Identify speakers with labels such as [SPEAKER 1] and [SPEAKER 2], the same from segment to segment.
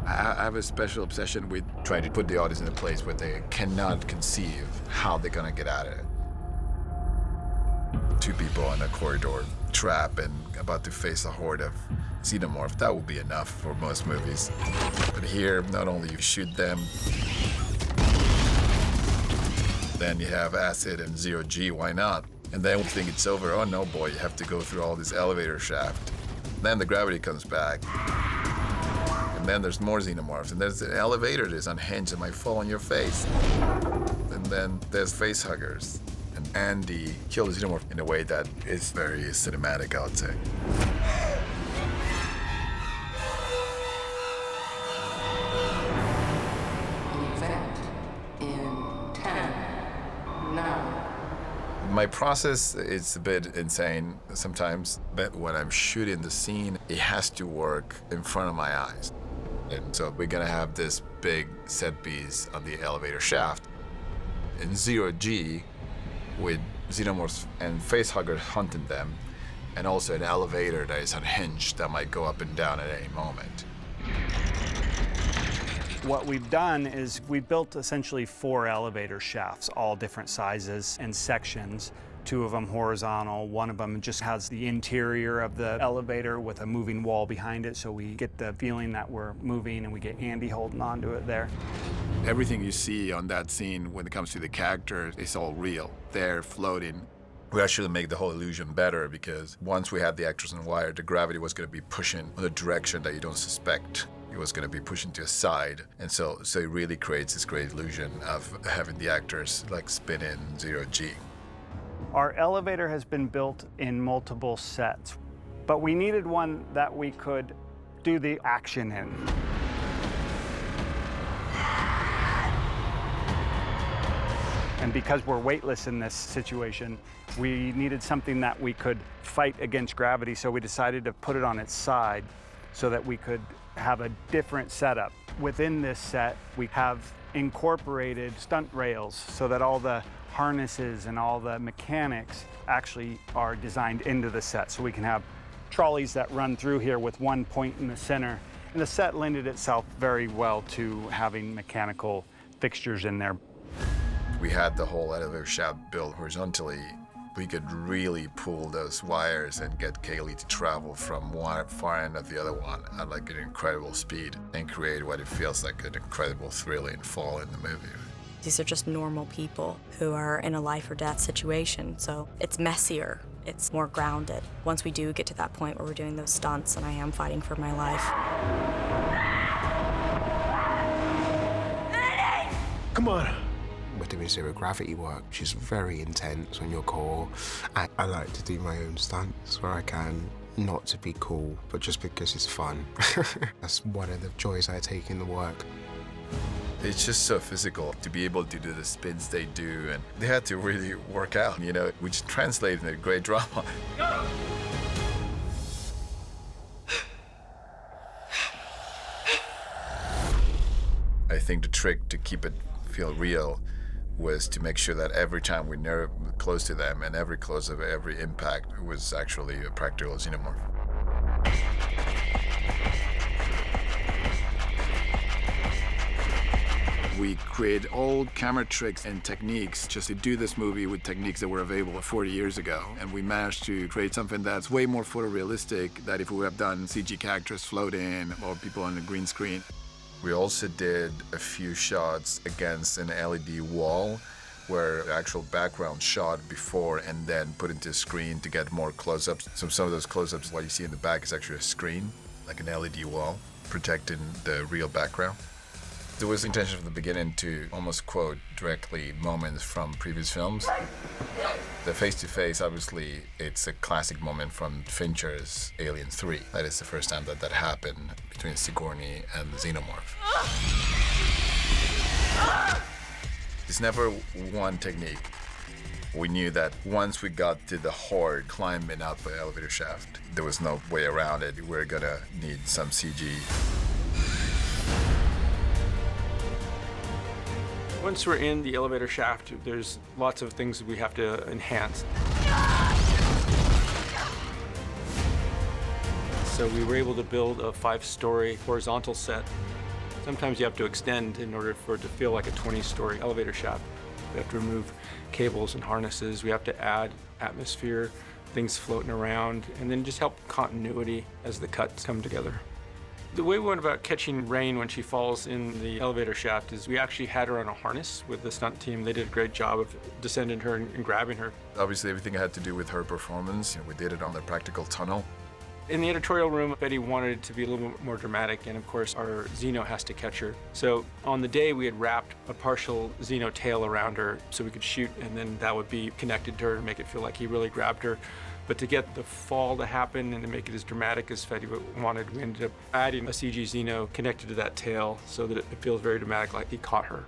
[SPEAKER 1] I have a special obsession with trying to put the audience in a place where they cannot conceive how they're gonna get out of it. Two people on a corridor trap and about to face a horde of Xenomorph, that would be enough for most movies. But here, not only you shoot them, then you have acid and zero-G, why not? And then we think it's over, oh no boy, you have to go through all this elevator shaft. Then the gravity comes back. And then there's more Xenomorphs, and there's an elevator that's unhinged and might fall on your face. And then there's face huggers. And Andy killed the Xenomorph in a way that is very cinematic, I would say.
[SPEAKER 2] Event in 10, 9.
[SPEAKER 1] My process is a bit insane sometimes, but when I'm shooting the scene, it has to work in front of my eyes. And so we're gonna have this big set piece on the elevator shaft in zero-G with Xenomorphs and facehuggers hunting them, and also an elevator that is unhinged that might go up and down at any moment.
[SPEAKER 3] What we've done is we built essentially 4 elevator shafts, all different sizes and sections. 2 of them horizontal, 1 of them just has the interior of the elevator with a moving wall behind it, so we get the feeling that we're moving and we get Andy holding onto it there.
[SPEAKER 1] Everything you see on that scene when it comes to the characters is all real. They're floating. We actually make the whole illusion better because once we had the actors on wire, the gravity was going to be pushing in a direction that you don't suspect. It was going to be pushing to a side. And so it really creates this great illusion of having the actors like spin in zero-G.
[SPEAKER 3] Our elevator has been built in multiple sets, but we needed one that we could do the action in. And because we're weightless in this situation, we needed something that we could fight against gravity, so we decided to put it on its side so that we could have a different setup. Within this set, we have incorporated stunt rails so that all the harnesses and all the mechanics actually are designed into the set. So we can have trolleys that run through here with one point in the center. And the set lended itself very well to having mechanical fixtures in there.
[SPEAKER 1] We had the whole elevator shaft built horizontally. We could really pull those wires and get Kaylee to travel from one far end of the other one at like an incredible speed and create what it feels like an incredible thrilling fall in the movie.
[SPEAKER 4] These are just normal people who are in a life or death situation, so it's messier, it's more grounded. Once we do get to that point where we're doing those stunts and I am fighting for my life.
[SPEAKER 5] Come on. We're doing zero gravity work, which is very intense on your core. And I like to do my own stunts where I can, not to be cool, but just because it's fun. That's one of the joys I take in the work.
[SPEAKER 1] It's just so physical to be able to do the spins they do, and they had to really work out, you know, which translates into great drama. Go! I think the trick to keep it feel real was to make sure that every time we were close to them and every close of every impact was actually a practical Xenomorph. We create old camera tricks and techniques just to do this movie with techniques that were available 40 years ago. And we managed to create something that's way more photorealistic than if we would have done CG characters floating or people on the green screen. We also did a few shots against an LED wall where the actual background shot before and then put into a screen to get more close-ups. So some of those close-ups, what you see in the back is actually a screen, like an LED wall, protecting the real background. There was the intention from the beginning to almost quote directly moments from previous films. The face-to-face, obviously, it's a classic moment from Fincher's Alien 3. That is the first time that happened between Sigourney and the Xenomorph. It's never one technique. We knew that once we got to the horde climbing up the elevator shaft, there was no way around it. We were gonna need some CG.
[SPEAKER 6] Once we're in the elevator shaft, there's lots of things that we have to enhance. So we were able to build a 5-story horizontal set. Sometimes you have to extend in order for it to feel like a 20-story elevator shaft. We have to remove cables and harnesses. We have to add atmosphere, things floating around, and then just help continuity as the cuts come together. The way we went about catching Rain when she falls in the elevator shaft is we actually had her on a harness with the stunt team. They did a great job of descending her and grabbing her.
[SPEAKER 1] Obviously, everything had to do with her performance. We did it on the practical tunnel.
[SPEAKER 6] In the editorial room, Betty wanted it to be a little bit more dramatic, and of course, our Xeno has to catch her. So on the day, we had wrapped a partial Xeno tail around her so we could shoot, and then that would be connected to her to make it feel like he really grabbed her. But to get the fall to happen and to make it as dramatic as Fetty wanted, we ended up adding a CG Xeno connected to that tail so that it feels very dramatic, like he caught her.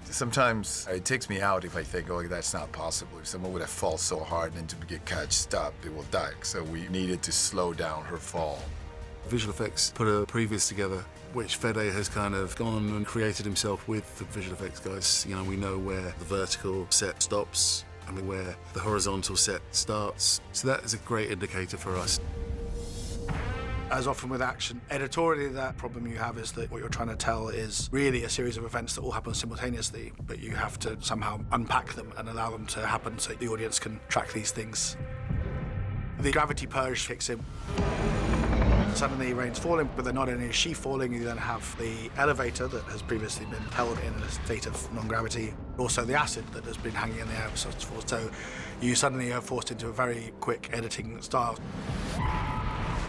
[SPEAKER 1] Sometimes it takes me out if I think, oh, that's not possible. If someone would have fallen so hard and to get catched up, it will die. So we needed to slow down her fall.
[SPEAKER 7] Visual effects put a previs together, which Fede has kind of gone and created himself with the visual effects guys. You know, we know where the vertical set stops, I mean, where the horizontal set starts. So that is a great indicator for us.
[SPEAKER 8] As often with action, editorially, that problem you have is that what you're trying to tell is really a series of events that all happen simultaneously, but you have to somehow unpack them and allow them to happen so the audience can track these things. The gravity purge kicks in. Suddenly Rain's falling, but then not only is she falling, you then have the elevator that has previously been held in a state of non-gravity, also the acid that has been hanging in the air, so you suddenly are forced into a very quick editing style.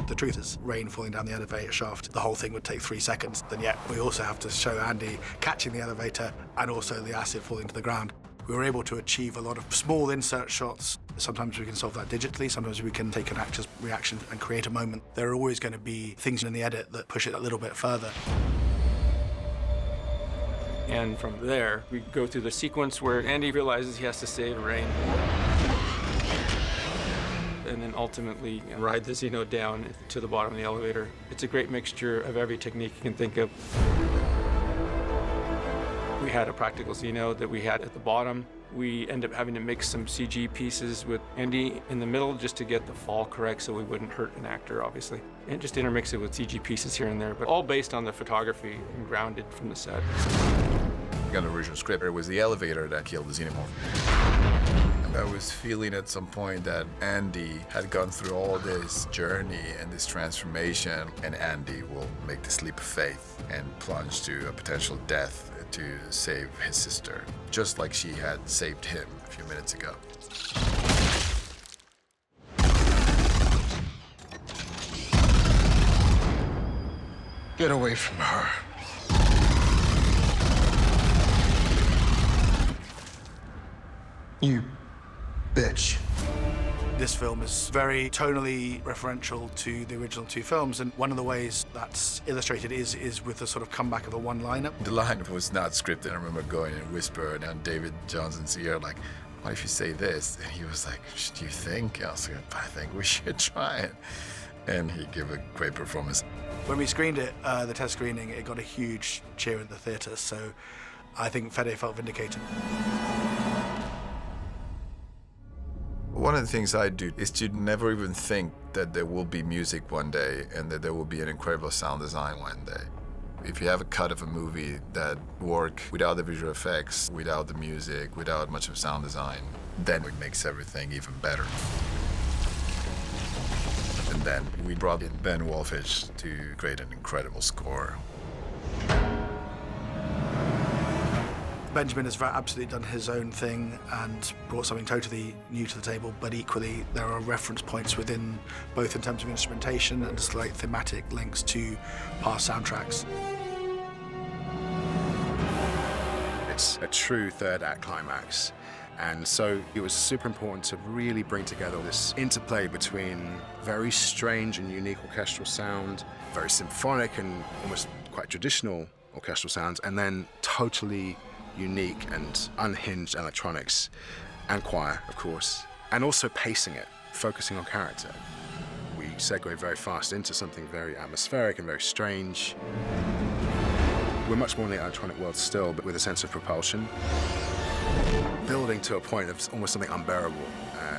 [SPEAKER 8] The truth is, Rain falling down the elevator shaft, the whole thing would take 3 seconds, and yet we also have to show Andy catching the elevator and also the acid falling to the ground. We were able to achieve a lot of small insert shots. Sometimes we can solve that digitally, sometimes we can take an actor's reaction and create a moment. There are always going to be things in the edit that push it a little bit further.
[SPEAKER 6] And from there, we go through the sequence where Andy realizes he has to save Rain. And then ultimately ride the Xeno down to the bottom of the elevator. It's a great mixture of every technique you can think of. We had a practical Xeno that we had at the bottom. We end up having to mix some CG pieces with Andy in the middle just to get the fall correct so we wouldn't hurt an actor, obviously. And just intermix it with CG pieces here and there, but all based on the photography and grounded from the set.
[SPEAKER 1] On the original script, it was the elevator that killed the Xenomorph. I was feeling at some point that Andy had gone through all this journey and this transformation, and Andy will make this leap of faith and plunge to a potential death to save his sister, just like she had saved him a few minutes ago.
[SPEAKER 5] Get away from her. You bitch.
[SPEAKER 8] This film is very tonally referential to the original 2 films, and one of the ways that's illustrated is with the sort of comeback of a one-liner.
[SPEAKER 1] The line was not scripted. I remember going and whispering down David Johnson's ear, like, what if you say this? And he was like, do you think? I was like, I think we should try it. And he gave a great performance.
[SPEAKER 8] When we screened it, the test screening, it got a huge cheer in the theatre, so I think Fede felt vindicated.
[SPEAKER 1] One of the things I do is to never even think that there will be music one day and that there will be an incredible sound design one day. If you have a cut of a movie that works without the visual effects, without the music, without much of sound design, then it makes everything even better. And then we brought in Ben Wolfish to create an incredible score.
[SPEAKER 8] Benjamin has absolutely done his own thing and brought something totally new to the table, but equally there are reference points within, both in terms of instrumentation and just like thematic links to past soundtracks.
[SPEAKER 5] It's a true third act climax. And so it was super important to really bring together this interplay between very strange and unique orchestral sound, very symphonic and almost quite traditional orchestral sounds, and then totally unique and unhinged electronics and choir, of course, and also pacing it, focusing on character. We segue very fast into something very atmospheric and very strange. We're much more in the electronic world still, but with a sense of propulsion, building to a point of almost something unbearable,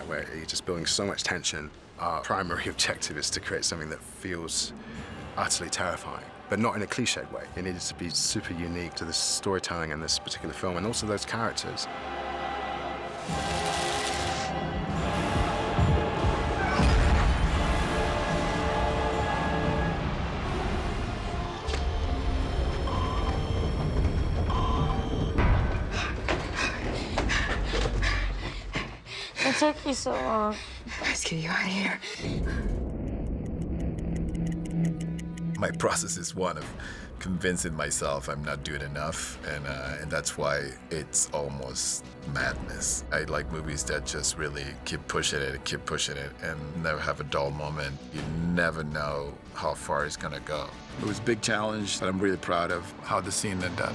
[SPEAKER 5] where you're just building so much tension Our primary objective is to create something that feels utterly terrifying, but not in a cliched way. It needed to be super unique to the storytelling in this particular film, and also those characters.
[SPEAKER 9] What took you so long? Let's get you out of here.
[SPEAKER 1] My process is one of convincing myself I'm not doing enough, and that's why it's almost madness. I like movies that just really keep pushing it, and never have a dull moment. You never know how far it's gonna go. It was a big challenge that I'm really proud of how the scene ended up.